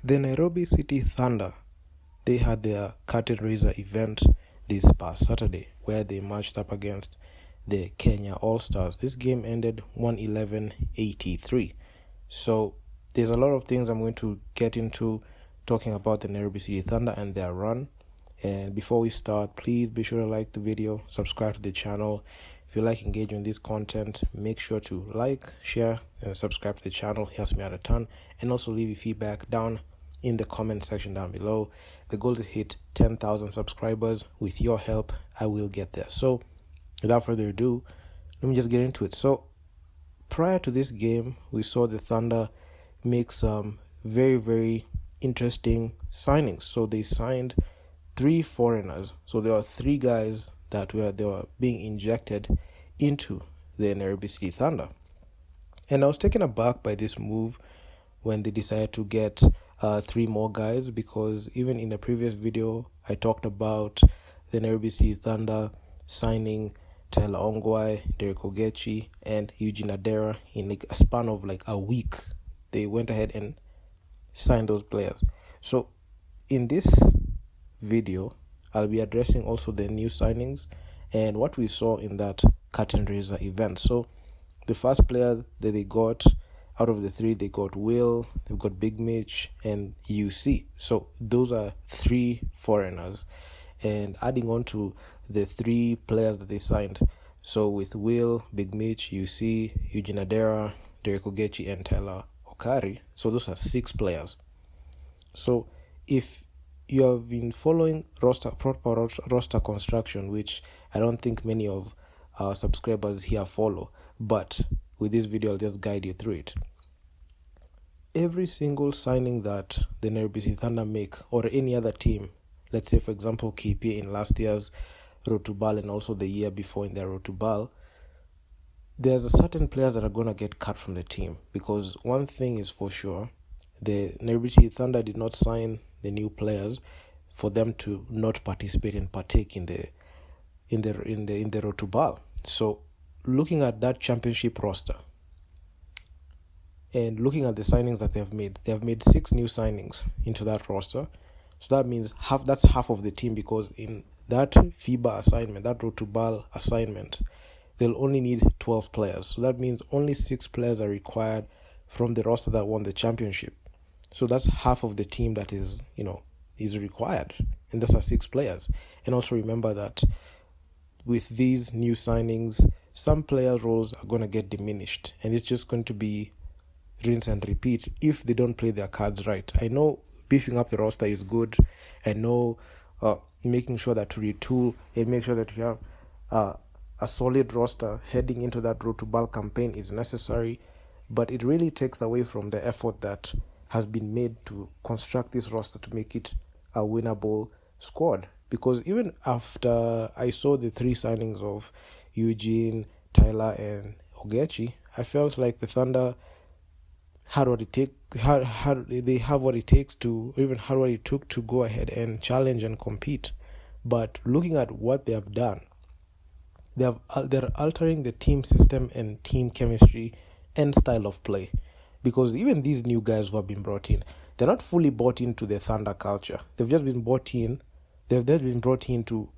The Nairobi City Thunder, they had their curtain raiser event this past Saturday where they matched up against the Kenya All-Stars. This game ended 111-83. So there's a lot of things I'm going to get into talking about the Nairobi City Thunder and their run. And before we start, please be sure to like the video, subscribe to the channel. If you like engaging in this content, make sure to like, share, and subscribe to the channel. It helps me out a ton. And also leave your feedback down in the comment section down below. The goal is to hit 10,000 subscribers. With your help, I will get there. So without further ado, let me just get into it. So prior to this game, we saw the Thunder make some very, very interesting signings. So they signed 3 foreigners. So there are 3 guys that were being injected into the Nairobi City Thunder. And I was taken aback by this move when they decided to get 3 more guys, because even in the previous video I talked about the Nairobi City Thunder signing Tyler Ongwae, Derek Ogechi, and Eugene Adera in like a span of like a week. They went ahead and signed those players. So in this video, I'll be addressing also the new signings and what we saw in that curtain raiser event. So the first player that they got out of the 3, they got Will, they've got Big Mitch, and UC. So those are 3 foreigners. And adding on to the 3 players that they signed, so with Will, Big Mitch, UC, Eugene Adera, Derek Ogechi, and Tyler Okari, so those are 6 players. So if you have been following proper roster construction, which I don't think many of our subscribers here follow, but with this video I'll just guide you through it. Every single signing that the Nairobi City Thunder make, or any other team, let's say for example KPA in last year's Road to Ball and also the year before in their Road to Ball, there's a certain players that are going to get cut from the team. Because one thing is for sure, the Nairobi City Thunder did not sign the new players for them to not participate and partake in the Road to Ball. So looking at that championship roster and looking at the signings that they have made 6 new signings into that roster. So that means that's half of the team, because in that FIBA assignment, that Road to Ball assignment, they'll only need 12 players. So that means only 6 players are required from the roster that won the championship. So that's half of the team that is required, and those are 6 players. And also remember that with these new signings, some players' roles are going to get diminished, and it's just going to be rinse and repeat if they don't play their cards right. I know beefing up the roster is good. I know making sure that to retool and make sure that you have a solid roster heading into that Road to Ball campaign is necessary, but it really takes away from the effort that has been made to construct this roster to make it a winnable squad. Because even after I saw the 3 signings of Eugene, Tyler, and Ogechi, I felt like the Thunder had what it they have what it takes to, even had what it took to go ahead and challenge and compete. But looking at what they have done, they're altering the team system and team chemistry and style of play. Because even these new guys who have been brought in, they're not fully bought into the Thunder culture. They've just been brought in. They've just been brought in to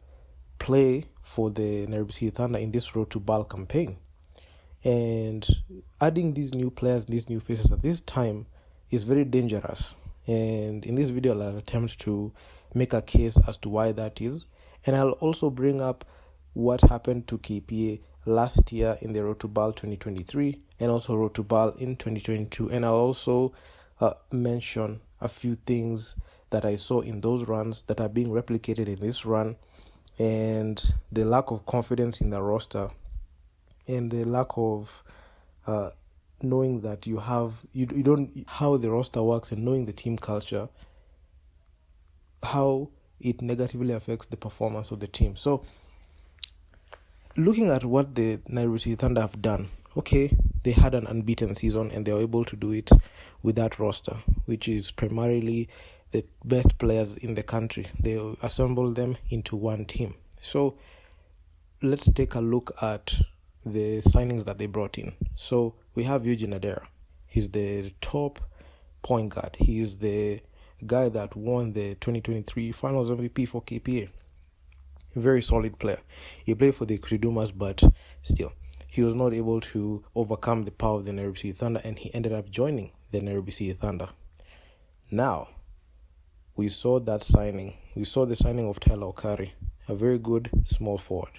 play for the Nairobi City Thunder in this Road to Ball campaign. And adding these new players, these new faces at this time is very dangerous. And in this video, I'll attempt to make a case as to why that is. And I'll also bring up what happened to KPA last year in the Road to Ball 2023 and also Road to Ball in 2022. And I'll also mention a few things that I saw in those runs that are being replicated in this run, and the lack of confidence in the roster, and the lack of knowing that you don't how the roster works, and knowing the team culture, how it negatively affects the performance of the team. So looking at what the Nairobi City Thunder have done, okay, they had an unbeaten season and they were able to do it with that roster, which is primarily the best players in the country. They assembled them into one team. So let's take a look at the signings that they brought in. So we have Eugene Adera. He's the top point guard. He is the a guy that won the 2023 Finals MVP for KPA. A very solid player. He played for the Kridumas, but still, he was not able to overcome the power of the Nairobi City Thunder, and he ended up joining the Nairobi City Thunder. Now, we saw that signing. We saw the signing of Tyler Okari, a very good small forward.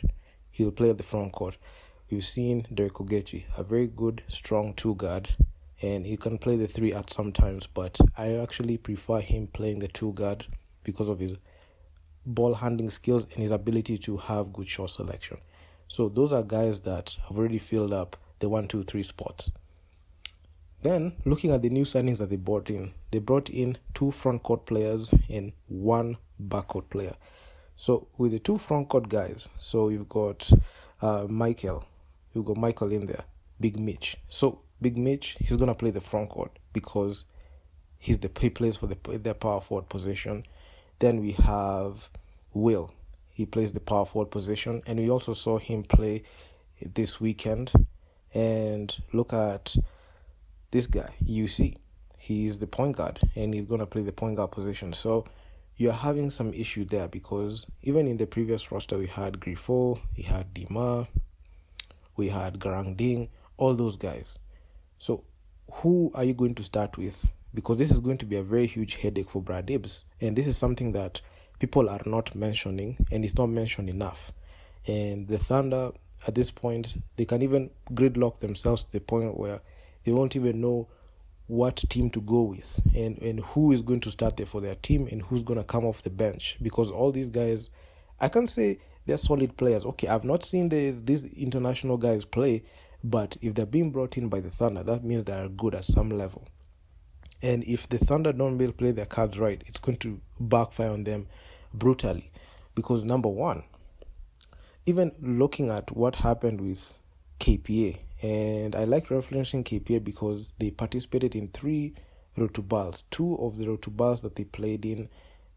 He'll play at the front court. We've seen Derek Ogechi, a very good, strong two-guard, and he can play the three at some times, but I actually prefer him playing the two-guard because of his ball handling skills and his ability to have good shot selection. So those are guys that have already filled up the 1, 2, 3 spots. Then, looking at the new signings that they brought in 2 front court players and 1 backcourt player. So with the 2 front court guys, so you've got Michael in there, Big Mitch. So Big Mitch, he's gonna play the front court because he plays for the power forward position. Then we have Will. He plays the power forward position, and we also saw him play this weekend. And look at this guy, UC. He's the point guard, and he's going to play the point guard position. So you're having some issue there because even in the previous roster, we had Grifo, we had Dima, we had Garang Ding, all those guys. So who are you going to start with? Because this is going to be a very huge headache for Brad Hibbs. And this is something that people are not mentioning, and it's not mentioned enough. And the Thunder, at this point, they can even gridlock themselves to the point where they won't even know what team to go with and who is going to start there for their team and who's going to come off the bench. Because all these guys, I can say they're solid players. Okay, I've not seen these international guys play, but if they're being brought in by the Thunder, that means they are good at some level. And if the Thunder don't really play their cards right, it's going to backfire on them brutally. Because number one, even looking at what happened with KPA, and I like referencing KPA because they participated in 3 Road to Bals. 2 of the Road to Bals that they played in,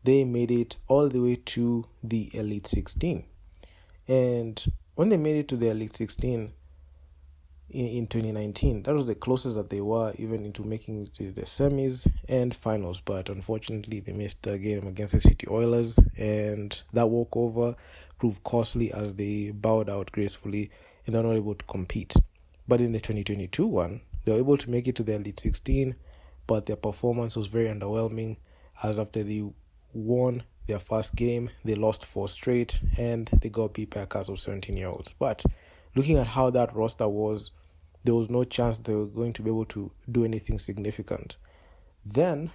they made it all the way to the Elite 16. And when they made it to the Elite 16, in 2019, that was the closest that they were even into making it to the semis and finals, but unfortunately they missed the game against the City Oilers, and that walkover proved costly as they bowed out gracefully and they're not able to compete. But in the 2022 one, they were able to make it to the Elite 16, but their performance was very underwhelming, as after they won their first game, they lost 4 straight and they got beat by a cast of 17-year-olds. But looking at how that roster was, there was no chance they were going to be able to do anything significant. Then,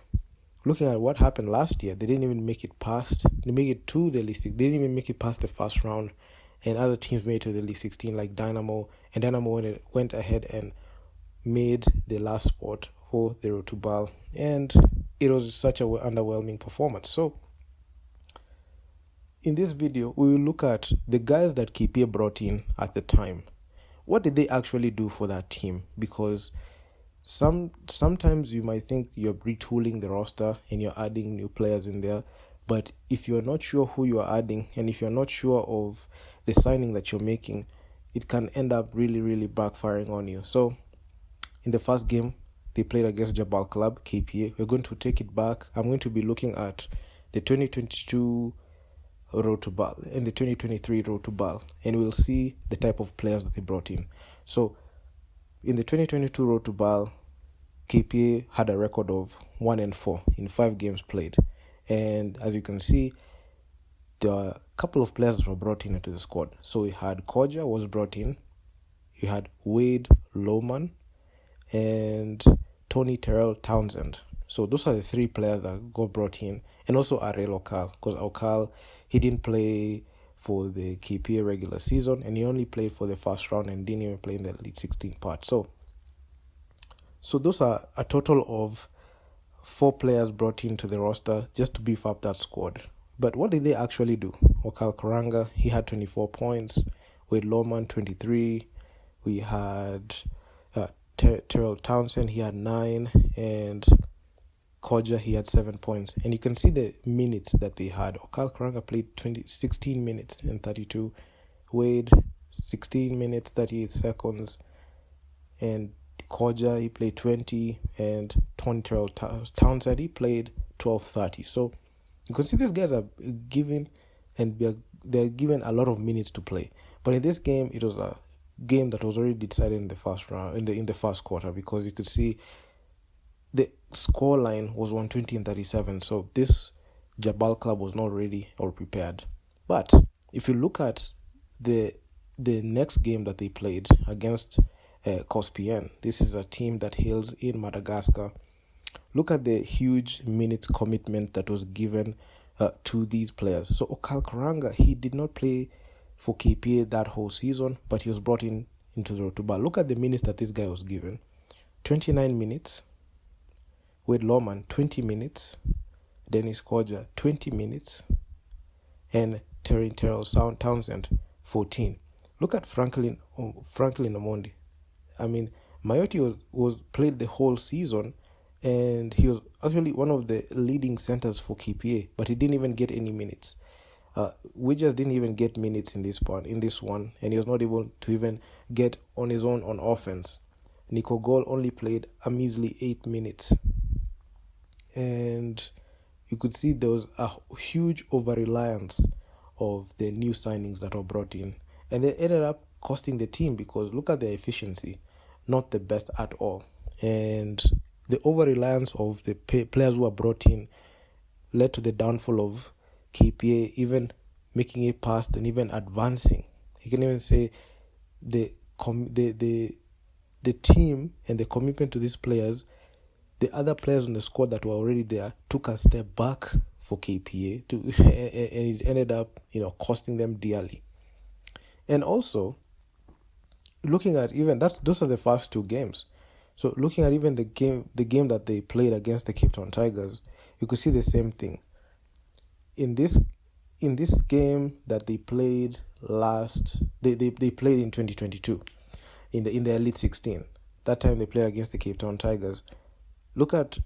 looking at what happened last year, they didn't even make it past. They made it to the Elite 16. They didn't even make it past the first round, and other teams made it to the Elite 16 like Dynamo, and Dynamo went ahead and made the last spot for the Road to Bal, and it was such an underwhelming performance. So, in this video, we will look at the guys that KPA brought in at the time. What did they actually do for that team? Because sometimes you might think you're retooling the roster and you're adding new players in there, but if you're not sure who you're adding and if you're not sure of the signing that you're making, it can end up really, really backfiring on you. So, in the first game, they played against Jabal Club, KPA. We're going to take it back. I'm going to be looking at the 2022 Road to Bal and the 2023 Road to Bal, and we'll see the type of players that they brought in. So, in the 2022 Road to Bal, KPA had a record of 1-4 in 5 games played, and as you can see, there are a couple of players that were brought in into the squad. So we had Koja was brought in, you had Wade Lohman, and Tony Terrell Townsend. So those are the 3 players that got brought in, and also Ariel Okal, because Okal, he didn't play for the KPA regular season, and he only played for the first round and didn't even play in the Elite 16 part. So those are a total of 4 players brought into the roster just to beef up that squad. But what did they actually do? Okal Karanga, he had 24 points. Wade Lohman, 23. We had Terrell Townsend, he had 9. And Koja, he had 7 points. And you can see the minutes that they had. Okal Karanga played 16 minutes and 32. Wade, 16 minutes, 38 seconds. And Koja, he played 20, and Tony Terrell Townsend, he played 12:30. So you can see these guys are given, and they're given a lot of minutes to play. But in this game, it was a game that was already decided in the first round, in the first quarter, because you could see the score line was 120-37. So this Jabal club was not ready or prepared. But if you look at the next game that they played against KPA, this is a team that hails in Madagascar. Look at the huge minutes commitment that was given to these players. So Okal Karanga, he did not play for KPA that whole season, but he was brought into the Rotubal. Look at the minutes that this guy was given. 29 minutes. Wade Lawman, 20 minutes. Dennis Koja, 20 minutes. And Terrell Townsend, 14. Look at Franklin Omondi. I mean, Mayoti was played the whole season, and he was actually one of the leading centers for KPA, but he didn't even get any minutes. We just didn't even get minutes in this one, and he was not able to even get on his own on offense. Nico Gol only played a measly 8 minutes. And you could see there was a huge over-reliance of the new signings that were brought in. And they ended up costing the team, because look at their efficiency, not the best at all. And the over-reliance of the players who were brought in led to the downfall of KPA even making it past and even advancing. You can even say the team and the commitment to these players, the other players on the squad that were already there took a step back for KPA and it ended up, costing them dearly. And also, looking at even those are the first two games. So looking at even the game that they played against the Cape Town Tigers, you could see the same thing. In this game that they played they played in 2022 in the Elite 16. That time they played against the Cape Town Tigers. Look at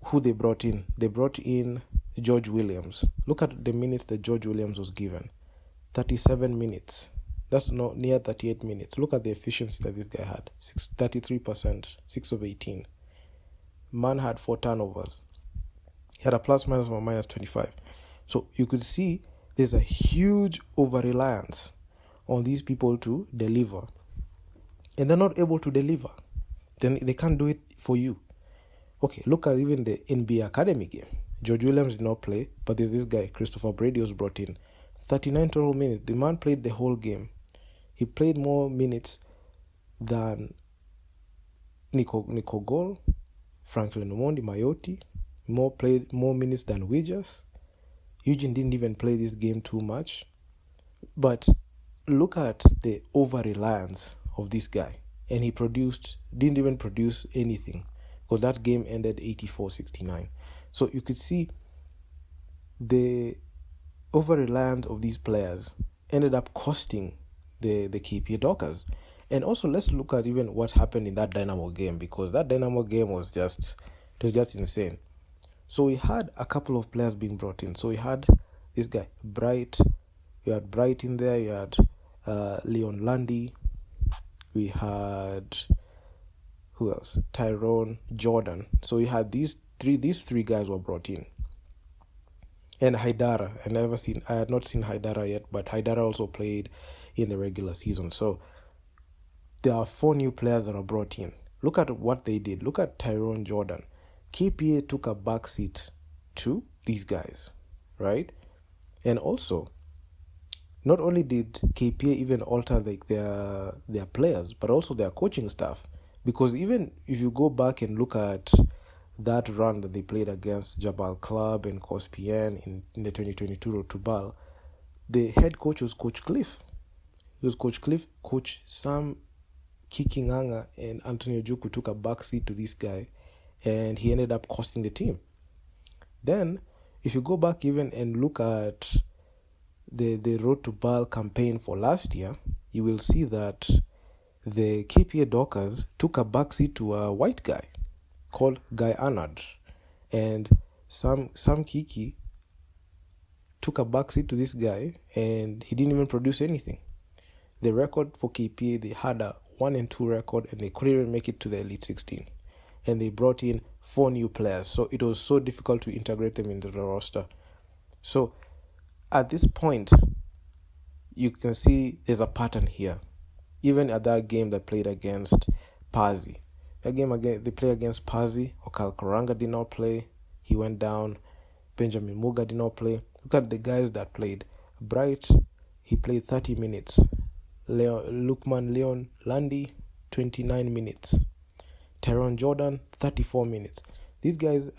who they brought in. They brought in George Williams. Look at the minutes that George Williams was given. 37 minutes. That's not near 38 minutes. Look at the efficiency that this guy had. 33%, 6 of 18. Man had 4 turnovers. He had a plus minus of a minus 25. So you could see there's a huge over-reliance on these people to deliver. And they're not able to deliver. Then they can't do it for you. Okay, look at even the NBA Academy game. George Williams did not play, but there's this guy, Christopher Brady, was brought in. 39 total minutes. The man played the whole game. He played more minutes than Nico Gol, Franklin Omondi, Mayoti. Played more minutes than Wijas. Eugene didn't even play this game too much. But look at the over-reliance of this guy. And he didn't even produce anything. Because that game ended 84-69. So you could see the over-reliance of these players ended up costing the KPA Dockers. And also let's look at even what happened in that Dynamo game, because that Dynamo game was just insane. So we had a couple of players being brought in. So we had this guy, Bright. We had Bright in there. You had Leon Lundy. We had... who else? Tyrone, Jordan. So we had these three guys were brought in. And Haidara. I had not seen Haidara yet, but Haidara also played in the regular season. So there are 4 new players that are brought in. Look at what they did. Look at Tyrone Jordan. KPA took a backseat to these guys, right? And also, not only did KPA even alter their players, but also their coaching staff. Because even if you go back and look at that run that they played against Jabal Club and KPA in the 2022 Rotubal, the head coach was Coach Cliff. It was Coach Cliff. Coach Sam Kikinganga and Antonio Juku took a backseat to this guy, and he ended up costing the team. Then, if you go back even and look at the Road to Ball campaign for last year, you will see that the KPA Dockers took a backseat to a white guy called Guy Arnard, and Sam Kiki took a backseat to this guy, and he didn't even produce anything. The record for KPA, they had a 1-2 record, and they couldn't even make it to the Elite 16. And they brought in 4 new players, so it was so difficult to integrate them into the roster. So at this point, you can see there's a pattern here. Even at that game that played against Pazi, that game again they played against Pazi, Okal Koranga did not play. He went down. Benjamin Muga did not play. Look at the guys that played. Bright, he played 30 minutes. Lukman Leon Landi, 29 minutes. Tyrone Jordan, 34 minutes. These guys,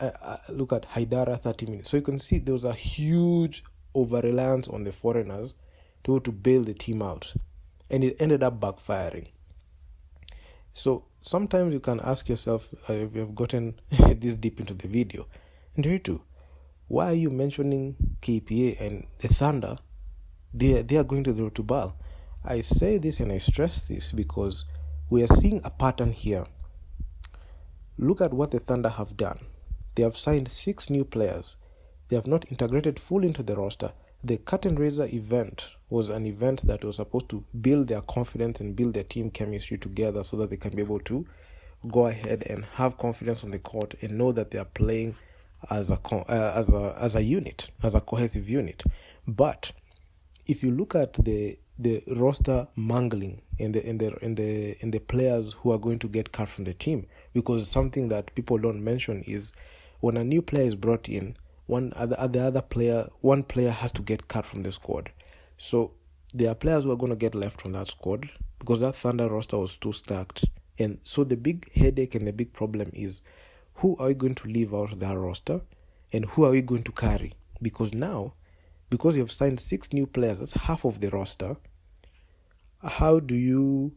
look at Haidara, 30 minutes. So you can see there was a huge over-reliance on the foreigners to bail the team out. And it ended up backfiring. So sometimes you can ask yourself, if you've gotten this deep into the video, Nderitu, why are you mentioning KPA and the Thunder? They are going to the road to BAL. I say this and I stress this because we are seeing a pattern here. Look at what the Thunder have done. They have signed 6 new players. They have not integrated fully into the roster. The Curtain Raiser event was an event that was supposed to build their confidence and build their team chemistry together so that they can be able to go ahead and have confidence on the court and know that they are playing as a unit, as a cohesive unit. But if you look at the roster mangling and the players who are going to get cut from the team, because something that people don't mention is when a new player is brought in, one player has to get cut from the squad. So there are players who are going to get left from that squad because that Thunder roster was too stacked. And so the big headache and the big problem is, who are we going to leave out of that roster and who are we going to carry? Because now, because you have signed 6 new players, that's half of the roster. How do you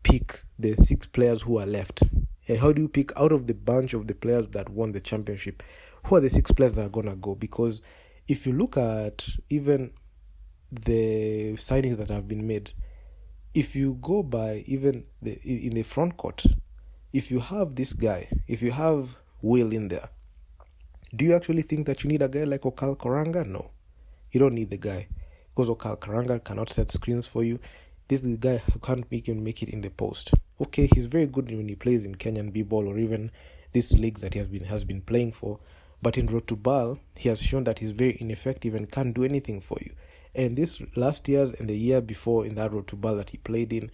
pick the 6 players who are left? And how do you pick out of the bunch of the players that won the championship, who are the 6 players that are going to go? Because if you look at even the signings that have been made, if you go by even in the front court, if you have this guy, if you have Will in there, do you actually think that you need a guy like Okal Koranga? No. You don't need the guy. Because Okal Koranga cannot set screens for you. This is the guy who can't make it in the post. Okay, he's very good when he plays in Kenyan B-ball or even these leagues that he has been playing for. But in Road to BAL, he has shown that he's very ineffective and can't do anything for you. And this last year's and the year before in that Road to BAL that he played in,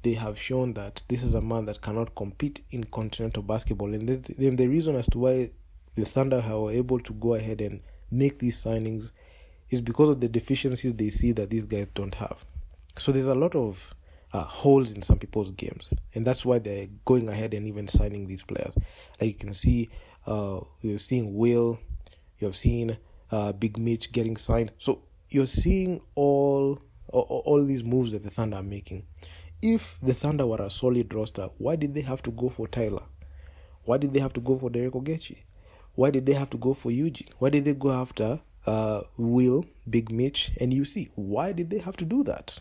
they have shown that this is a man that cannot compete in continental basketball. And the reason as to why the Thunder were able to go ahead and make these signings is because of the deficiencies they see that these guys don't have. So there's a lot of holes in some people's games. And that's why they're going ahead and even signing these players. Like you can see, you're seeing Will, you're seeing Big Mitch getting signed. So you're seeing all these moves that the Thunder are making. If the Thunder were a solid roster, why did they have to go for Tyler? Why did they have to go for Derek Ogechi? Why did they have to go for Eugene? Why did they go after Will, Big Mitch, and UC? Why did they have to do that?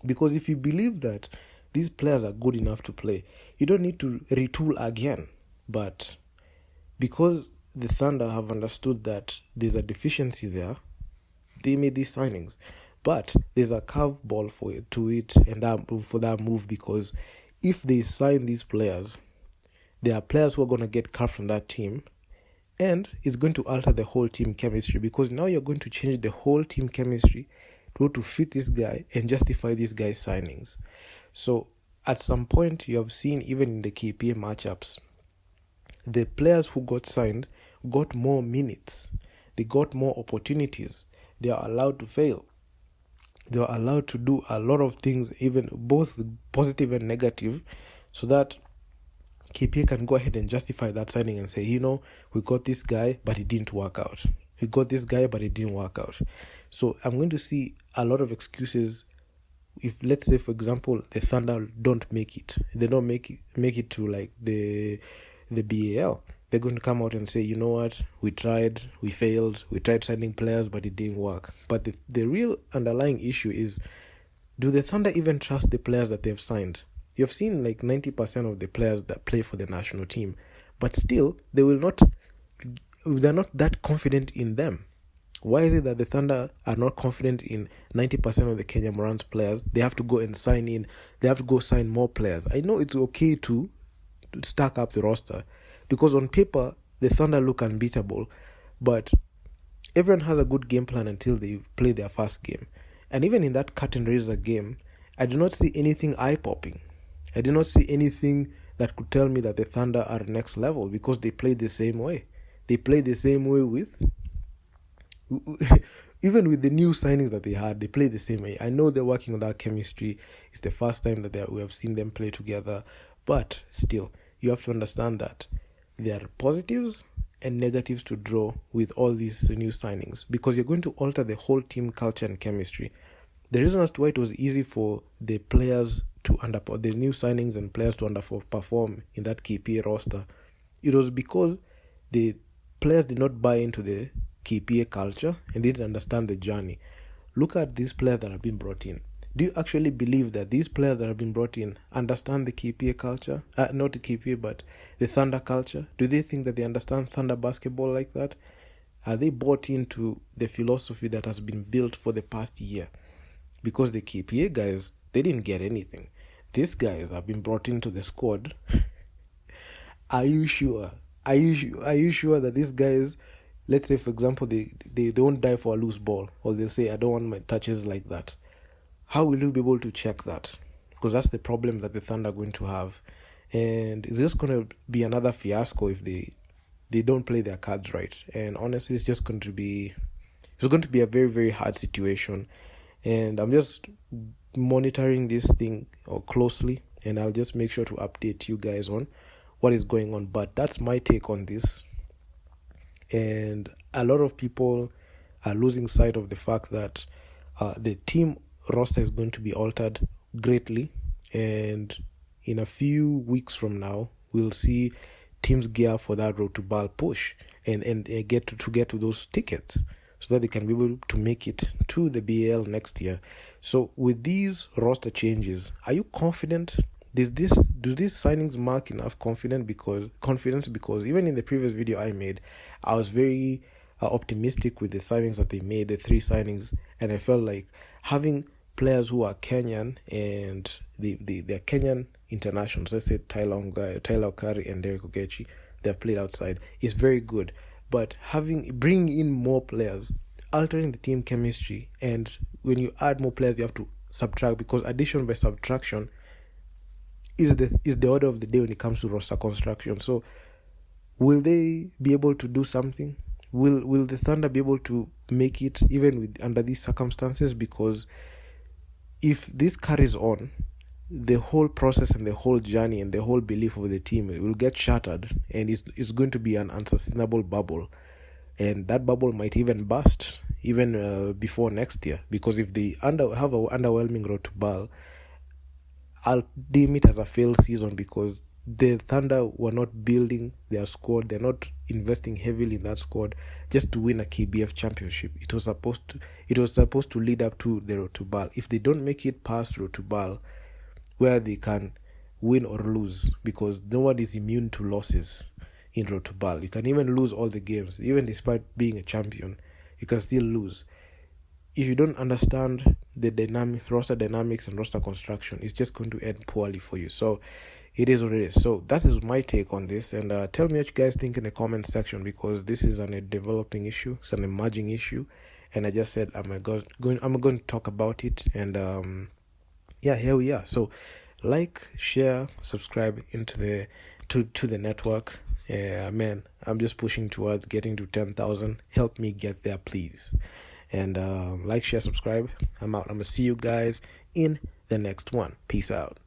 Because if you believe that these players are good enough to play, you don't need to retool again. But because the Thunder have understood that there's a deficiency there, they made these signings. But there's a curveball for that move, because if they sign these players, there are players who are going to get cut from that team, and it's going to alter the whole team chemistry, because now you're going to change the whole team chemistry to fit this guy and justify this guy's signings. So at some point, you have seen even in the KPA matchups, the players who got signed got more minutes. They got more opportunities. They are allowed to fail. They are allowed to do a lot of things, even both positive and negative, so that KPA can go ahead and justify that signing and say, we got this guy, but it didn't work out. We got this guy, but it didn't work out. So I'm going to see a lot of excuses. If, let's say, for example, the Thunder don't make it. They don't make it to like the BAL. They're going to come out and say, you know what, we tried, we failed, we tried signing players, but it didn't work. But the real underlying issue is, do the Thunder even trust the players that they've signed? You've seen like 90% of the players that play for the national team, but still, they're not that confident in them. Why is it that the Thunder are not confident in 90% of the Kenya Morans players? They have to go and sign in. They have to go sign more players. I know it's okay to stack up the roster because on paper, the Thunder look unbeatable. But everyone has a good game plan until they play their first game. And even in that curtain raiser game, I do not see anything eye-popping. I do not see anything that could tell me that the Thunder are next level because they play the same way. They play the same way with... even with the new signings that they had, they play the same way. I know they're working on that chemistry. It's the first time that we have seen them play together. But still, you have to understand that there are positives and negatives to draw with all these new signings because you're going to alter the whole team culture and chemistry. The reason as to why it was easy for the players to the new signings and players to underperform in that KPA roster, it was because the players did not buy into the KPA culture and they didn't understand the journey. Look at these players that have been brought in. Do you actually believe that these players that have been brought in understand the KPA culture? Not the KPA, but the Thunder culture? Do they think that they understand Thunder basketball like that? Are they bought into the philosophy that has been built for the past year? Because the KPA guys, they didn't get anything. These guys have been brought into the squad. Are you sure? Are you sure that these guys, let's say for example, they don't die for a loose ball, or they say I don't want my touches like that? How will you be able to check that? Because that's the problem that the Thunder are going to have, and it's just going to be another fiasco if they don't play their cards right. And honestly, it's going to be a very, very hard situation. And I'm just monitoring this thing closely, and I'll just make sure to update you guys on what is going on. But that's my take on this. And a lot of people are losing sight of the fact that the team roster is going to be altered greatly, and in a few weeks from now we'll see teams gear for that road to BAL push and get to those tickets so that they can be able to make it to the BAL next year. So with these roster changes, are you confident? Do these signings mark enough confidence? Because even in the previous video I made, I was very optimistic with the signings that they made, the 3 signings, and I felt like having players who are Kenyan and they're Kenyan internationals, let's say Tyler Okari and Derek Ogechi, they've played outside, is very good. But bringing in more players, altering the team chemistry, and when you add more players, you have to subtract, because addition by subtraction is the order of the day when it comes to roster construction. So will they be able to do something? Will the Thunder be able to make it even under these circumstances? Because if this carries on, the whole process and the whole journey and the whole belief of the team will get shattered, and it's going to be an unsustainable bubble, and that bubble might even burst even before next year. Because if they have an underwhelming road to BAL, I'll deem it as a failed season, because the Thunder were not building their squad. They're not investing heavily in that squad just to win a KBF championship. It was supposed to lead up to the road to BAL. If they don't make it past road to BAL, where they can win or lose, because no one is immune to losses in road to BAL. You can even lose all the games, even despite being a champion, you can still lose. If you don't understand the roster dynamics and roster construction, it's just going to end poorly for you. So it is what it is. So that is my take on this, and tell me what you guys think in the comment section, because this is a developing issue, it's an emerging issue, and I just said I'm going to talk about it. And here we are. So like, share, subscribe into the network. Man, I'm just pushing towards getting to 10,000. Help me get there, please. And like, share, subscribe. I'm out. I'm gonna see you guys in the next one. Peace out.